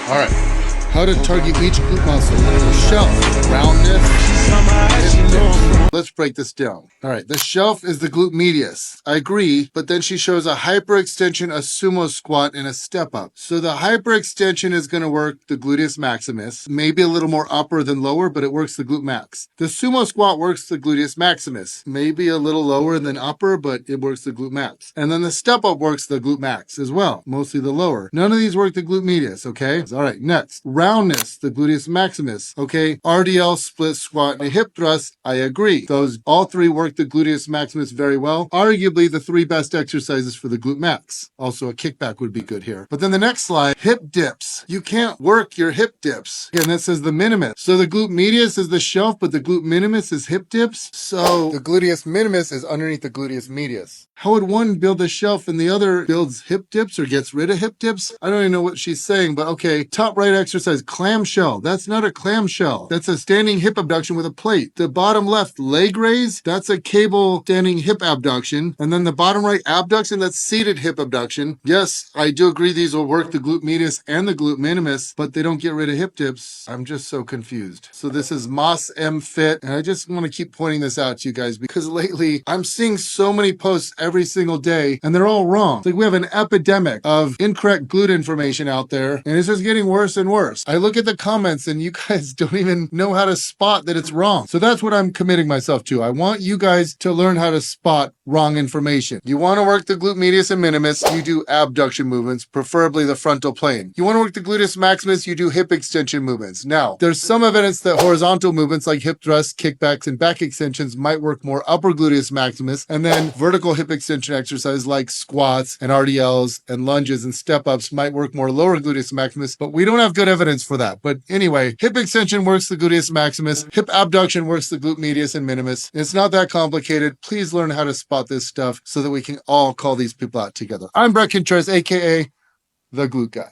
All right. How to target each glute muscle. The shelf, roundness. Let's break this down. All right. The shelf is the glute medius. I agree, but then she shows a hyperextension, a sumo squat, and a step up. So the hyperextension is going to work the gluteus maximus, maybe a little more upper than lower, but it works the glute max. The sumo squat works the gluteus maximus, maybe a little lower than upper, but it works the glute max. And then the step up works the glute max as well, mostly the lower. None of these work the glute medius, okay? All right, next. Roundness, the gluteus maximus, okay? RDL, split squat, and hip thrust, I agree. Those all three work the gluteus maximus very well. Arguably the three best exercises for the glute max. Also a kickback would be good here. But then the next slide, hip dips. You can't work your hip dips. Again, that says the minimus. So the glute medius is the shelf, but the glute minimus is hip dips. So the gluteus minimus is underneath the gluteus medius. How would one build a shelf and the other builds hip dips or gets rid of hip dips? I don't even know what she's saying, but okay. Top right exercise, clamshell. That's not a clamshell. That's a standing hip abduction with a plate. The bottom left, leg raise. That's a cable standing hip abduction. And then the bottom right abduction, that's seated hip abduction. Yes, I do agree these will work the glute medius and the glute minimus, but they don't get rid of hip dips. I'm just so confused. So this is Moss M Fit. And I just want to keep pointing this out to you guys because lately I'm seeing so many posts every single day and they're all wrong. It's like we have an epidemic of incorrect glute information out there and it's just getting worse and worse. I look at the comments and you guys don't even know how to spot that it's wrong. So that's what I'm committing myself to. I want you guys to learn how to spot wrong information. You want to work the glute medius and minimus, you do abduction movements, preferably the frontal plane. You want to work the gluteus maximus, you do hip extension movements. Now, there's some evidence that horizontal movements like hip thrusts, kickbacks, and back extensions might work more upper gluteus maximus, and then vertical hip extension exercises like squats and RDLs and lunges and step-ups might work more lower gluteus maximus, but we don't have good evidence for that. But anyway, hip extension works the gluteus maximus, hip abduction works the glute medius and minimus. It's not that complicated. Please learn how to spot this stuff so that we can all call these people out together. I'm Bret Contreras, aka the Glute Guy.